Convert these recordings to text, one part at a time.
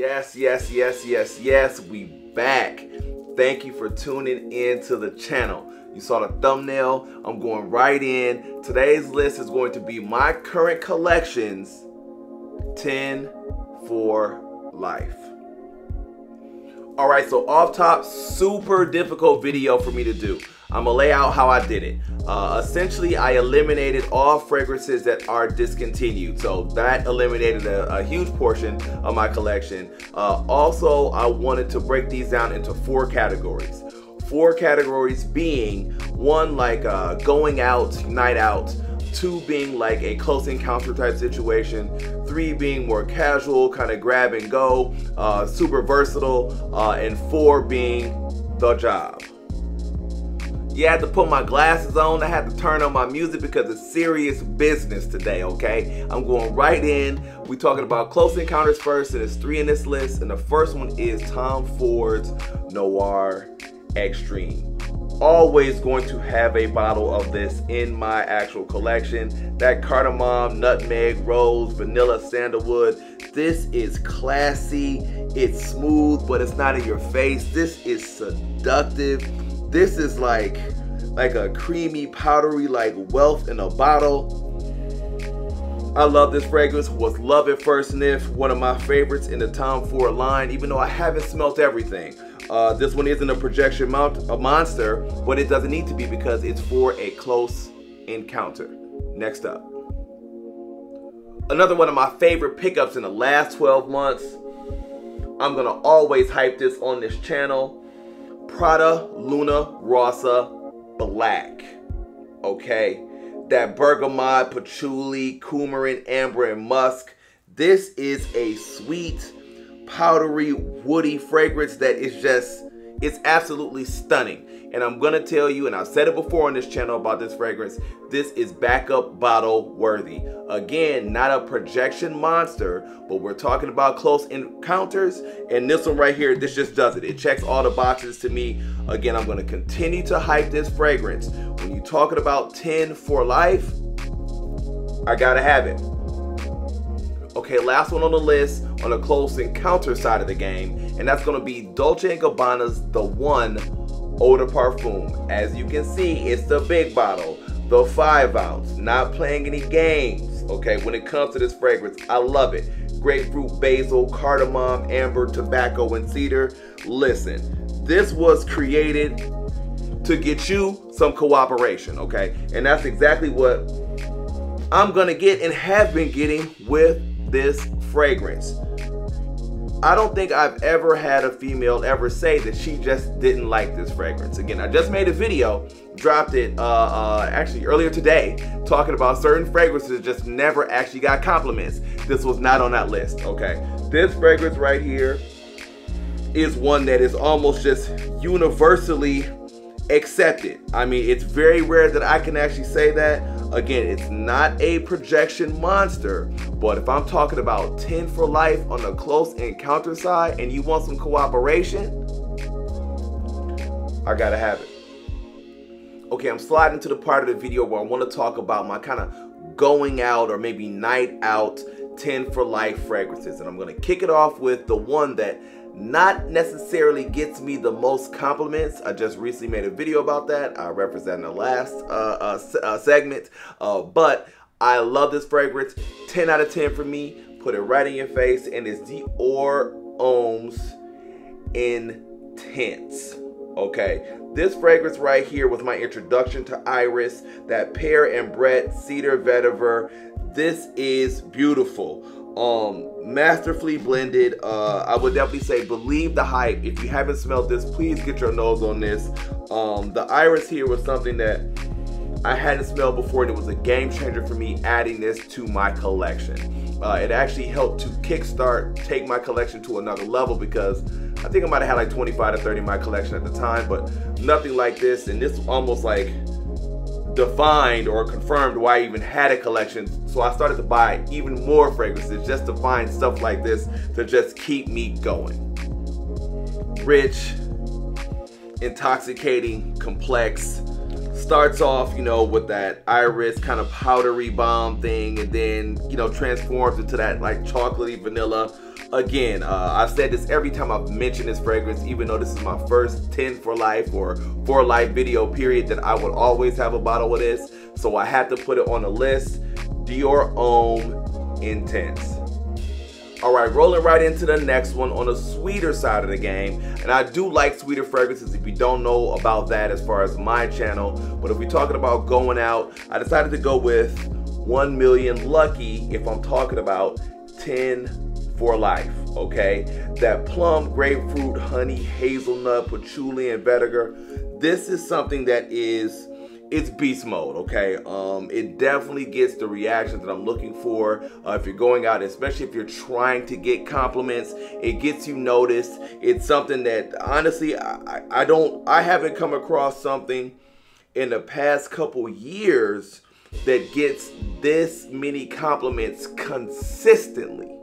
Yes, we back. Thank you for tuning in to the channel. You saw the thumbnail. I'm going right in. Today's list is going to be my current collections, 10 for life. All right, so off top, super difficult video for me to do. I'm gonna lay out how I did it. Essentially, I eliminated all fragrances that are discontinued. So that eliminated a huge portion of my collection. Also, I wanted to break these down into 4 categories. 4 categories being, 1 like going out, night out, 2 being like a close encounter type situation, 3 being more casual, kind of grab and go, super versatile, and 4 being the job. Yeah, I had to put my glasses on. I had to turn on my music because it's serious business today, okay? I'm going right in. We're talking about close encounters first, and there's 3 in this list. And the first one is Tom Ford's Noir Extreme. Always going to have a bottle of this in my actual collection. That cardamom, nutmeg, rose, vanilla, sandalwood. This is classy. It's smooth, but it's not in your face. This is seductive. This is like a creamy, powdery, like wealth in a bottle. I love this fragrance. Was love at first sniff. One of my favorites in the Tom Ford line, even though I haven't smelt everything. This one isn't a projection monster, but it doesn't need to be because it's for a close encounter. Next up. Another one of my favorite pickups in the last 12 months. I'm gonna always hype this on this channel. Prada Luna Rossa Black, okay? That bergamot, patchouli, coumarin, amber, and musk. This is a sweet, powdery, woody fragrance that is just, it's absolutely stunning. And I'm gonna tell you, and I've said it before on this channel about this fragrance, this is backup bottle worthy. Again, not a projection monster, but we're talking about close encounters, and this one right here, this just does it. It checks all the boxes to me. Again, I'm gonna continue to hype this fragrance. When you're talking about 10 for life, I gotta have it. Okay, last one on the list on the close encounter side of the game, and that's gonna be Dolce Gabbana's The One Eau de Parfum. As you can see, it's the big bottle, the 5 ounce, not playing any games, okay, when it comes to this fragrance. I love it. Grapefruit, basil, cardamom, amber, tobacco, and cedar. Listen, this was created to get you some cooperation, okay? And that's exactly what I'm gonna get and have been getting with this fragrance. I don't think I've ever had a female ever say that she just didn't like this fragrance. Again, I just made a video, dropped it actually earlier today, talking about certain fragrances that just never actually got compliments. This was not on that list, okay? This fragrance right here is one that is almost just universally accepted. I mean, it's very rare that I can actually say that. Again, it's not a projection monster, but if I'm talking about 10 for life on the close encounter side and you want some cooperation, I gotta have it. Okay, I'm sliding to the part of the video where I want to talk about my kind of going out or maybe night out 10 for life fragrances, and I'm gonna kick it off with the one that not necessarily gets me the most compliments. I just recently made a video about that. I referenced that in the last segment. But I love this fragrance. 10 out of 10 for me. Put it right in your face. And it's Dior Orzos Intense. Okay. This fragrance right here was my introduction to Iris. That pear and Brett cedar vetiver. This is beautiful. Masterfully blended. I would definitely say believe the hype. If you haven't smelled this, please get your nose on this. The iris here was something that I hadn't smelled before, and it was a game changer for me adding this to my collection. It actually helped to kickstart, take my collection to another level, because I think I might have had like 25 to 30 in my collection at the time, but nothing like this. And this almost like defined or confirmed why I even had a collection. So I started to buy even more fragrances just to find stuff like this to just keep me going. Rich, intoxicating, complex. Starts off, you know, with that iris kind of powdery bomb thing, and then, you know, transforms into that like chocolatey vanilla. Again, I've said this every time I've mentioned this fragrance, even though this is my first 10 for life or for life video period, that I would always have a bottle of this. So I had to put it on the list. Dior Homme Intense. All right, rolling right into the next one on the sweeter side of the game. And I do like sweeter fragrances if you don't know about that as far as my channel. But if we're talking about going out, I decided to go with 1 Million Lucky if I'm talking about 10 for life, okay? That plum, grapefruit, honey, hazelnut, patchouli, and vetiver. This is something that is, it's beast mode, okay? It definitely gets the reaction that I'm looking for if you're going out, especially if you're trying to get compliments. It gets you noticed. It's something that honestly I haven't come across something in the past couple years that gets this many compliments consistently.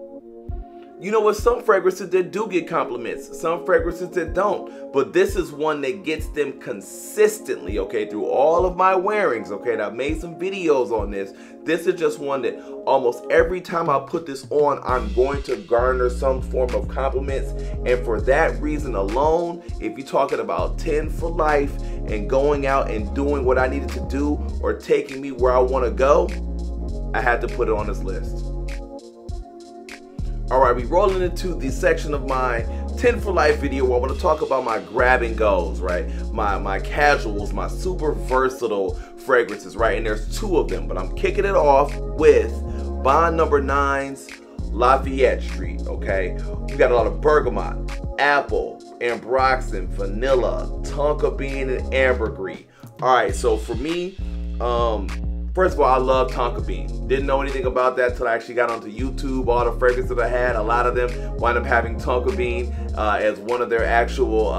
You know what, some fragrances that do get compliments, some fragrances that don't, but this is one that gets them consistently, okay, through all of my wearings, okay, and I've made some videos on this. This is just one that almost every time I put this on, I'm going to garner some form of compliments, and for that reason alone, if you're talking about 10 for life and going out and doing what I needed to do or taking me where I want to go, I had to put it on this list. All right, we rolling into the section of my 10 for life video where I want to talk about my grab and goes, right? My casuals, my super versatile fragrances, right? And there's 2 of them, but I'm kicking it off with Bond No. 9's Lafayette Street, okay? We got a lot of bergamot, apple, ambroxan, vanilla, tonka bean, and ambergris. All right, so for me, first of all, I love tonka bean. Didn't know anything about that until I actually got onto YouTube. All the fragrances that I had, a lot of them wind up having tonka bean as one of their actual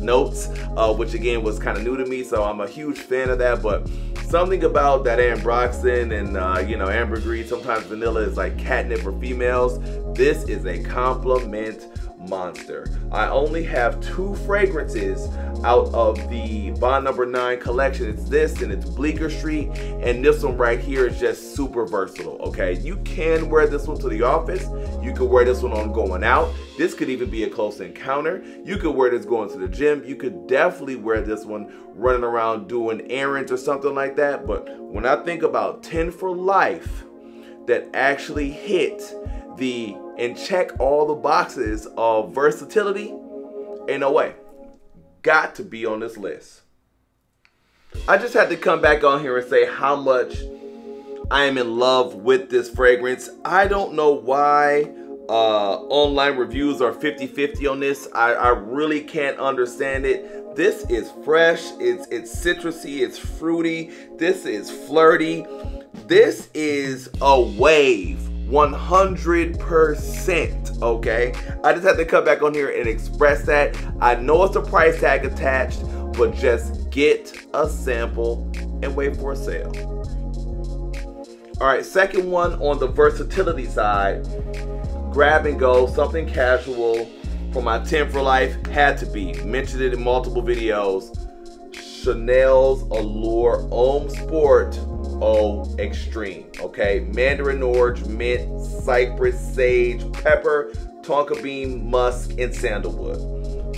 notes, which again was kind of new to me, so I'm a huge fan of that. But something about that ambroxan and you know, ambergris, sometimes vanilla is like catnip for females. This is a compliment monster. I only have 2 fragrances out of the Bond No. 9 collection. It's this and it's Bleecker Street, and this one right here is just super versatile, okay? You can wear this one to the office. You could wear this one on going out. This could even be a close encounter. You could wear this going to the gym. You could definitely wear this one running around doing errands or something like that. But when I think about 10 for life that actually hit the and check all the boxes of versatility, ain't no way. Got to be on this list. I just had to come back on here and say how much I am in love with this fragrance. I don't know why online reviews are 50-50 on this. I really can't understand it. This is fresh, it's citrusy, it's fruity, this is flirty, this is a wave. 100%, okay? I just had to come back on here and express that. I know it's a price tag attached, but just get a sample and wait for a sale. All right, second one on the versatility side, grab and go, something casual for my 10 for life, had to be, mentioned it in multiple videos, Chanel's Allure Homme Sport Eau Extreme, okay? Mandarin orange, mint, cypress, sage, pepper, tonka bean, musk, and sandalwood.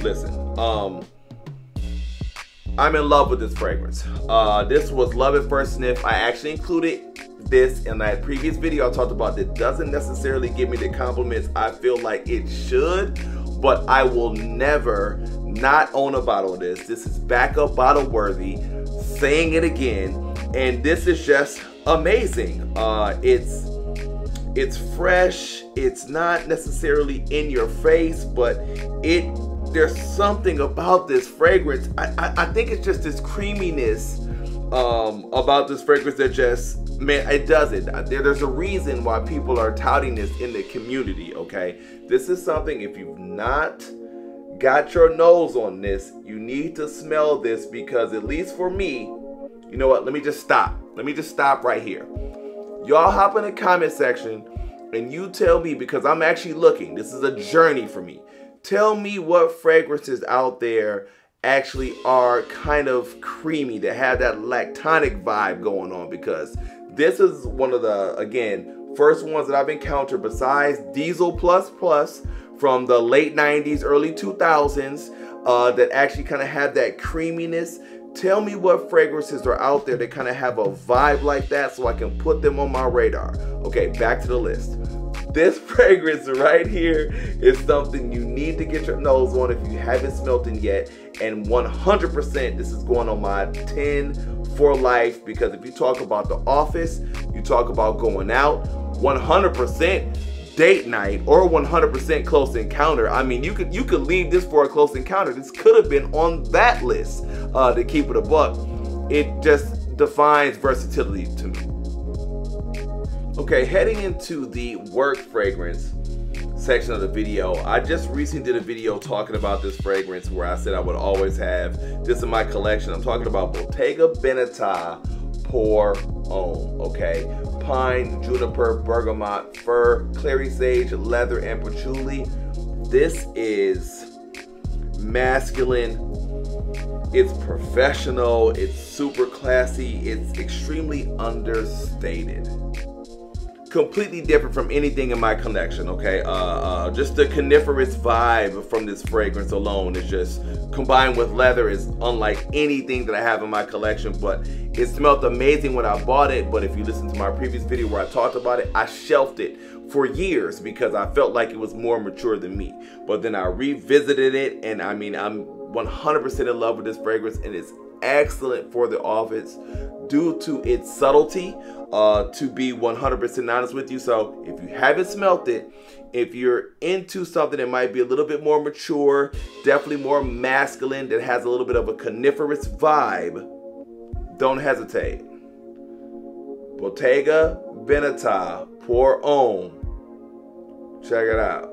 Listen, I'm in love with this fragrance. This was love at first sniff. I actually included this in that previous video I talked about that doesn't necessarily give me the compliments I feel like it should, but I will never not own a bottle of this. This is backup bottle worthy, saying it again. And this is just amazing. It's fresh. It's not necessarily in your face, but there's something about this fragrance. I think it's just this creaminess about this fragrance that just, man, it does it. There's a reason why people are touting this in the community, okay? This is something, if you've not got your nose on this, you need to smell this, because at least for me, you know what, let me just stop. Let me just stop right here. Y'all hop in the comment section and you tell me, because I'm actually looking, this is a journey for me. Tell me what fragrances out there actually are kind of creamy, that have that lactonic vibe going on, because this is one of the, again, first ones that I've encountered besides Diesel Plus Plus from the late 90s, early 2000s, that actually kind of have that creaminess. Tell me what fragrances are out there that kind of have a vibe like that so I can put them on my radar. Okay, back to the list. This fragrance right here is something you need to get your nose on if you haven't smelt it yet. And 100% this is going on my 10 for life, because if you talk about the office, you talk about going out, 100% date night or 100% close encounter. I mean, you could leave this for a close encounter. This could have been on that list to keep it a buck. It just defines versatility to me. Okay, heading into the work fragrance section of the video, I just recently did a video talking about this fragrance where I said I would always have this in my collection. I'm talking about Bottega Veneta Pour Homme, okay? Pine, juniper, bergamot, fir, clary sage, leather, and patchouli. This is masculine. It's professional. It's super classy. It's extremely understated. Completely different from anything in my collection, okay? Just the coniferous vibe from this fragrance alone is just, combined with leather, is unlike anything that I have in my collection. But it smelled amazing when I bought it, but if you listen to my previous video where I talked about it, I shelved it for years because I felt like it was more mature than me. But then I revisited it, and I mean, I'm 100% in love with this fragrance, and it's excellent for the office due to its subtlety, to be 100% honest with you. So if you haven't smelt it, if you're into something that might be a little bit more mature, definitely more masculine, that has a little bit of a coniferous vibe, don't hesitate. Bottega Veneta Pour Homme. Check it out.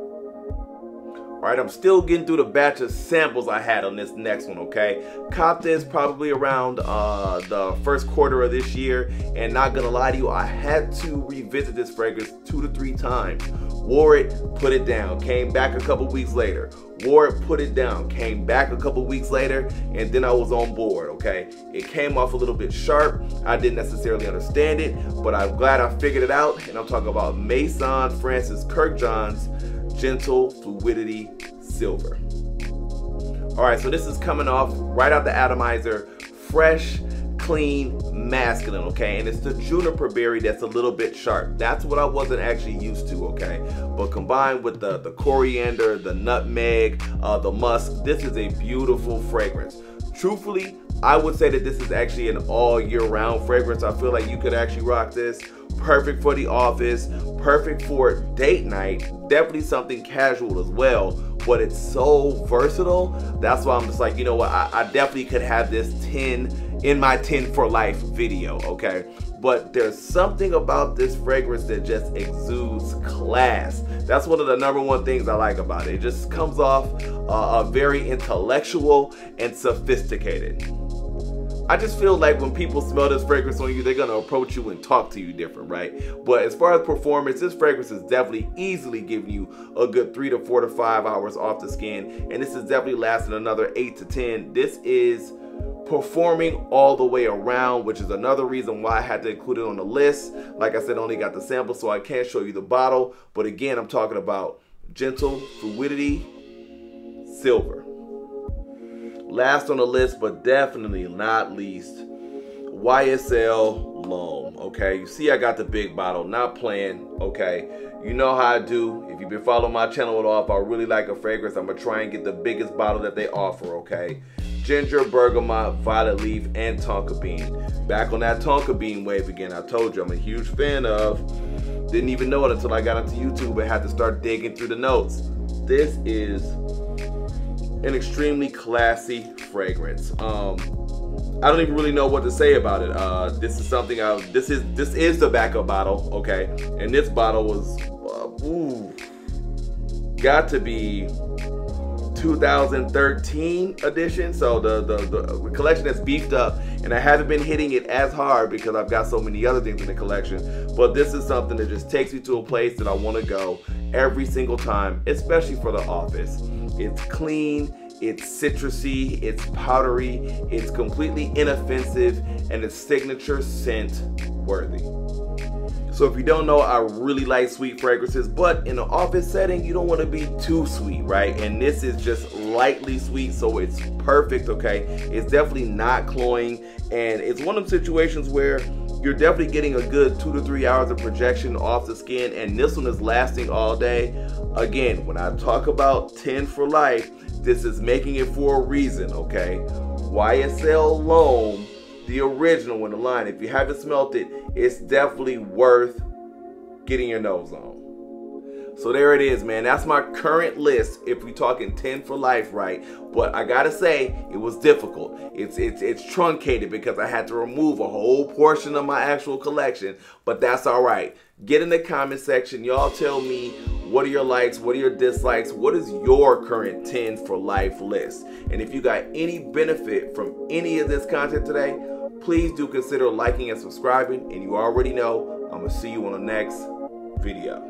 All right, I'm still getting through the batch of samples I had on this next one, okay? Copped this probably around the first quarter of this year, and not gonna lie to you, I had to revisit this fragrance 2 to 3 times. Wore it, put it down, came back a couple weeks later. Wore it, put it down, came back a couple weeks later, and then I was on board, okay? It came off a little bit sharp. I didn't necessarily understand it, but I'm glad I figured it out, and I'm talking about Maison Francis Kurkdjian's Gentle Fluidity Silver. All right, so this is coming off right out the atomizer, fresh, clean, masculine, okay? And it's the juniper berry that's a little bit sharp. That's what I wasn't actually used to, okay? But combined with the coriander, the nutmeg, the musk, this is a beautiful fragrance. Truthfully, I would say that this is actually an all year round fragrance. I feel like you could actually rock this. Perfect for the office, perfect for date night, definitely something casual as well, but it's so versatile. That's why I'm just like, you know what, I definitely could have this 10 in my 10 for life video, okay? But there's something about this fragrance that just exudes class. That's one of the #1 things I like about it. It just comes off very intellectual and sophisticated. I just feel like when people smell this fragrance on you, they're gonna approach you and talk to you different, right? But as far as performance, this fragrance is definitely easily giving you a good 3 to 4 to 5 hours off the skin, and this is definitely lasting another 8 to 10. This is performing all the way around, which is another reason why I had to include it on the list. Like I said, I only got the sample, so I can't show you the bottle. But again, I'm talking about Gentle Fluidity Silver. Last on the list, but definitely not least, YSL L'Homme, okay? You see I got the big bottle, not playing, okay? You know how I do. If you've been following my channel at all, if I really like a fragrance, I'm gonna try and get the biggest bottle that they offer, okay? Ginger, bergamot, violet leaf, and tonka bean. Back on that tonka bean wave again. I told you I'm a huge fan of. Didn't even know it until I got into YouTube and had to start digging through the notes. This is an extremely classy fragrance. I don't even really know what to say about it. This is something this is the backup bottle, okay? And this bottle was got to be 2013 edition, so the collection that's beefed up, and I haven't been hitting it as hard because I've got so many other things in the collection. But this is something that just takes me to a place that I want to go every single time, especially for the office. It's clean, it's citrusy, it's powdery, it's completely inoffensive, and it's signature scent worthy. So if you don't know, I really like sweet fragrances, but in an office setting, you don't want to be too sweet, right? And this is just lightly sweet, so it's perfect, okay? It's definitely not cloying, and it's one of those situations where you're definitely getting a good 2 to 3 hours of projection off the skin, and this one is lasting all day. Again, when I talk about 10 for life, this is making it for a reason, okay? YSL L'Homme, the original in the line. If you haven't smelt it, it's definitely worth getting your nose on. So there it is, man. That's my current list if we're talking 10 for life, right? But I gotta say, it was difficult. It's truncated because I had to remove a whole portion of my actual collection, but that's all right. Get in the comment section. Y'all tell me, what are your likes? What are your dislikes? What is your current 10 for life list? And if you got any benefit from any of this content today, please do consider liking and subscribing. And you already know, I'm gonna see you on the next video.